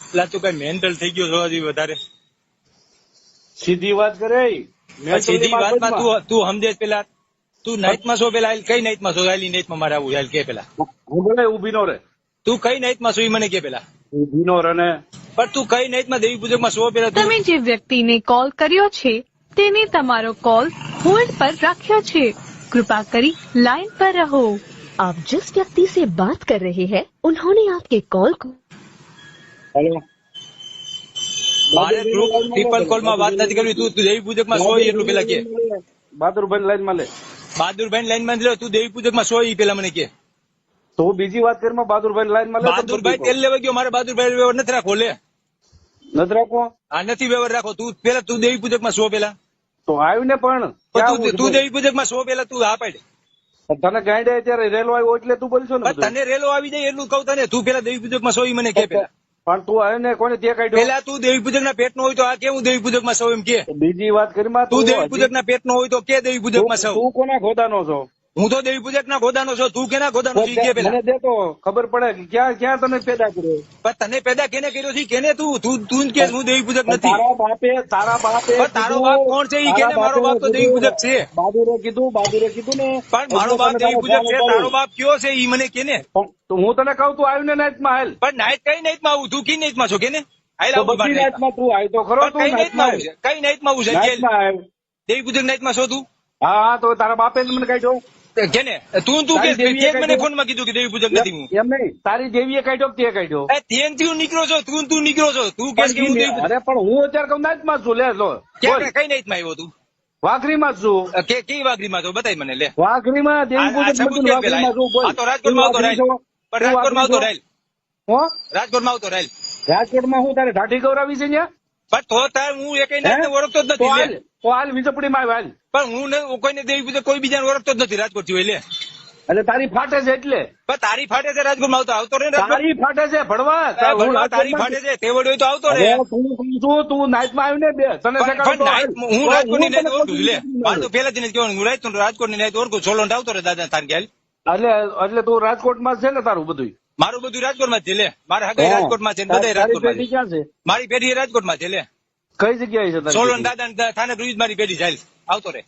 એટલે તું કઈ મેન્ટલ થઈ ગયો છો હજી વધારે? સીધી વાત કરે. સીધી વાતમાં તું સમજે પેલા તું નાઇટમાં છો પેલા કઈ નાઇટમાં છો? આલી નાઇટમાં મારે આવું હાલ કે પેલા હું બોલે ઉભી નો રે. તું કઈ નાઇટમાં છો એ મને કે પેલા. ઉભી નો રે ને. પણ તું કઈ નાઇટમાં દેવી પૂજકમાં છો પેલા? તમે જે વ્યક્તિને કોલ કર્યો છે તેને તમારો કોલ હોલ્ડ પર રાખ્યો છે, कृपा કરી लाइन पर रहो। आप जिस व्यक्ति से बात कर रहे हैं उन्होंने आपके कॉल को હેલો. મારે ટ્રિપલ કોલમાં વાત નથી કરવી। તું દેવી પૂજકમાં છો એટલું પેલા કે બહાદુરભાઈ લાઈન માં લે. બહાદુરભાઈ લાઈનમાં લે। તું દેવી પૂજકમાં છો એ પેલા મને કે। તો બીજી વાત કરીમાં બહાદુરભાઈ લાઈન માં લે. બહાદુરભાઈ તેલ લેવા ગયો, મારે બહાદુરભાઈ વ્યવહાર નથી રાખવો લે। નથી રાખવો? આ નથી વ્યવહાર રાખો। તું પેલા તું દેવી પૂજકમાં છો પેલા? તો આવ્યું ને પણ તું દેવી પૂજકમાં છો પેલા તું હા પાડ। તને ગાંડે ત્યારે રેલો આવ્યો એટલે તું બોલશો ને? તને રેલો આવી જાય એટલું કહું તને। તું પેલા દેવી પૂજકમાં છો એ મને કે પેલા। પણ તું આવ્યો ને કોને તે કાઢ્યો? પેલા તું દેવી પૂજક ના પેટ નો હોય તો આ કેવું દેવી પૂજક માં સૌ એમ કે? બીજી વાત કરીમાં તું દેવી પૂજક ના પેટ નો હોય તો કે દેવી પૂજક માં સૌ? તું કોના ખોદાનો છો? હું તો દેવી પૂજક ના ખોદાનો છો। તું કેના ખોદાનો છો કે પેલા? મને દે તો ખબર પડે કે ક્યાં ક્યાં તને પેદા કર્યો। પણ તને પેદા કેને કર્યો છે કેને? તું કે હું દેવી પૂજક નથી। તારા બાપે તારો બાપ કોણ છે? કેને મારો બાપ તો દેવી પૂજક છે। બહાદુરે કીધું ને। પણ મારો બાપ દેવી પૂજક છે, તારો બાપ કયો છે ઈ મને કેને? તો હું તને કહું તું આવ્યું ને નાઈટ માં હાલ। પણ નાઈટ કઈ નાઈટ માં આવું? તું કઈ નાઈટ માં છો કેને? તો બધી નાઈટ માં તું આવ્યો તો ખરો? તું કઈ નાઈટ માં આવું છે? કઈ નાઈટ માં આવું છે? દેવી પૂજક નાઈટ માં છો તું? હા તો તારા બાપે મને કાઢ્યો કેને? તું કે મને ફોન માં કીધું કે દેવી પૂજક નથી હું? એમ નહીં, તારી દેવીએ કાઢ્યો તે કાઢ્યો? તેનથી હું નીકળો છો? તું નીકળો છો? તું કે હું દેવી પૂજક? અરે પણ હું અત્યારે કઉ નાઈટ માં છું લે લો। કઈ નાઈટ માં આવ્યો તું? વાઘરી માં છું। કે કઈ વાઘરી માં છો બતાય મને લે। વાઘરી માં દેવી પૂજક વાઘરી માં છું। આ તો રાજકોટ માં આવતો રાઈલ, પણ રાજકોટ માં આવતો રાઈલ, રાજકોટ માં આવતો રાઈલ। રાજકોટ માં હું તારે ઢાઢી ગૌરાવી છે ત્યાં? પણ તો તાર હું એક નાઈટ ઓળખતો જ નથી લે। તો હાલ વીજપડી માં હાલ। પણ હું કોઈને દેવી પૂજક કોઈ બીજાને ઓળખતો જ નથી રાજકોટ થી લે। એટલે તારી ફાટે છે એટલે? પણ તારી ફાટે છે રાજકોટ માં આવતો રે? તારી ફાટે છે ભણવા તારી ફાટે છે તે વડ્યો તો આવતો રે। તું નાઈટ માં આવ્યું ને બે તને હું રાજકોટ ની નાઈટ ઓળખું લે। મારે તો પેલાથી નથી કહેવાનું, હું રાજકોટ ની નાઈટ ઓળખું। સોલંડ આવતો રે દાદા તાર ગેલ। એટલે તું રાજકોટ માં છે ને તારું બધું? મારું બધું રાજકોટ માં છે લે। મારે હગાઈ રાજકોટ માં છે, બધા રાજકોટ માં ક્યાં છે? મારી પેઢી રાજકોટ માં છે લે। કઈ જગ્યાએ છે? સોલંડ દાદા થાને બ્રિજ મારી પેઢી જાય આવતો રે।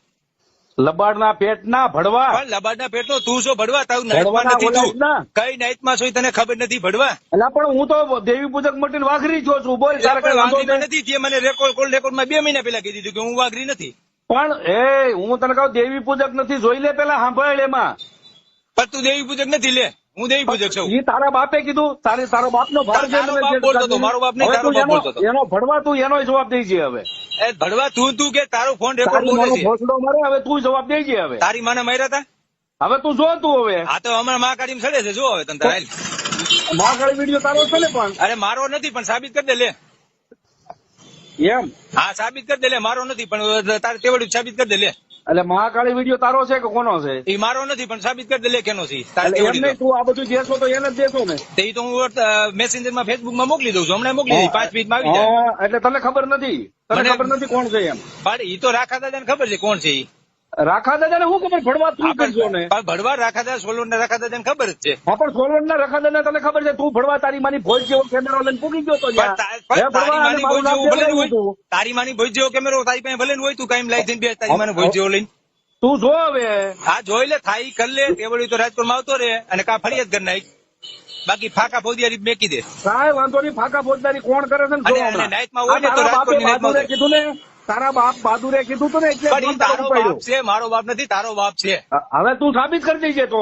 લબાડ ના પેટ ના ભડવા? પણ લબાડ ના પેટ નો તું શું ભડવા? તારું નાઈટ માં નથી તું? કઈ નાઈટ માં છો તને ખબર નથી ભડવા? એટલે પણ હું તો દેવી પૂજક માટે વાઘરી છો છું। બોલ તારે વાઘરી નથી? તે મને રેકોર્ડ માં 2 મહિના પેલા કીધું કે હું વાઘરી નથી। પણ હું તને કહું દેવી પૂજક નથી, જોઈ લે પેલા સાંભળ એમાં। પણ તું દેવી પૂજક નથી લે, હું દેવી પૂજક છું। એ તારા બાપે કીધું? તારો બાપ નો ભાર બોલતો હતો, મારો બાપ નહીં, તારો બાપ બોલતો હતો। એનો ભડવા તું એનો જવાબ દઈ છે હવે। એ ભડવા તું કે તારો ફોન રેકોર્ડ બોલે છે? ભોસડો મારે હવે તું જવાબ દઈ છે હવે। તારી માને માર્યા હતા? હવે તું જો તું હવે। હા તો હમણાં મહાકાળી સડે છે, જો હવે તને તારે મહાકાળી વિડીયો તારો છે ને? પણ અરે મારો નથી, પણ સાબિત કરી દે લે। એમ? હા સાબિત કરી દે લે। મારો નથી પણ તારે તેવડું સાબિત કરી દે લે। એટલે મહાકાળી વિડીયો તારો છે કે કોનો છે? એ મારો નથી પણ સાબિત કરી દે લે કેનો છે। તું આ બધું દેશો તો એને જ દેશો ને? એ તો હું મેસેન્જર માં ફેસબુક માં મોકલી દઉં છું, હમણાં મોકલી દઈ 5 મિનિટમાં આવી જાય। એટલે તને ખબર નથી? તને ખબર નથી કોણ છે એમ? પણ એ તો રાખા દાદા ને ખબર છે કોણ છે। રાખા દાદા ને શું ખબર? ભડવા તું કરશો ને? ભડવા રાખા દાદા સોલંડ ના રાખા દાદા ને ખબર જ છે। હા પણ સોલંડ ના રાખા દાદા તને ખબર છે? તું ભડવા તારી માની ભોજ જેવો કેમેરો લઈને પૂકી ગયો તો? તારી માની ભોજ જેવો કેમેરો તારી પાસે ભલે હોય, તું કાયમ લાઈ થઈને બે તારી માને ભોજ જેવો લઈને તું જો હવે। હા જોઈ લે, થાય કર લે। તેવડી તો રાજકોટ માં આવતો રે અને કા ફરિયાદ કરી નાખ, બાકી ફાકા ફોજદારી મેકી દે। કાંઈ વાંધો નહીં, ફાકા ફોજદારી કોણ કરે છે ને? નાઈટ માં હોય ને તો રાજકોટ ની નાઈટ માં કીધું ને, તારા બાપ બહાદુરે કીધું તું ને એટલે તારો બાપ છે, મારો બાપ નથી, તારો બાપ છે। હવે તું સાબિત કરી દેજે તો।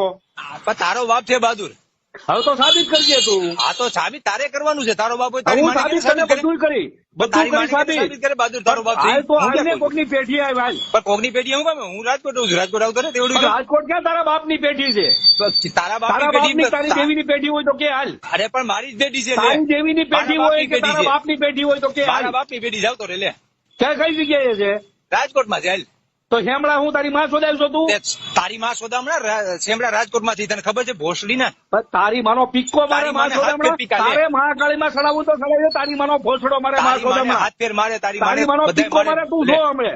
તારો બાપ છે બહાદુર, હવે તો સાબિત કરજે તું। હા તો સાબિત તારે કરવાનું છે। તારો બાપ હોય તારી હું સાબિત કરે, બધું કરી સાબિત કરે બહાદુર તારો બાપ છે। તો આવીને કોકની પેઢી આવી હાલ। પણ કોકની પેઢી હું કામ? હું રાજકોટ રહું છું, રાજકોટ આવતો ને તેવડું। રાજકોટ ક્યાં તારા બાપ ની પેઢી છે? તારા બાપ ની તારી દેવી ની પેઢી હોય તો કે હાલ। અરે પણ મારી જ પેઢી છે। તારી દેવી ની પેઢી હોય કે તારા બાપ ની પેઢી હોય તો કે તારા બાપ ની પેઢી જાવ તો રે લે। ક્યાં કઈ જગ્યાએ છે? રાજકોટ માં છે હાલ। તો શેમડા હું તારી માં શોધાવ છો તું? તારી માં શોધામણા શેમડા રાજકોટ માંથી, તને ખબર છે ભોસડી ના? તારી માનો પિક્કો મારે માં શોધામણા? તારે મહાકાળી માં સડાવું તો સડાવ્યો, તારી માનો ભોસડો મારે માં શોધામણા? હાથ ફેર મારે તારી માનો પિક્કો મારે તું જો હમણે।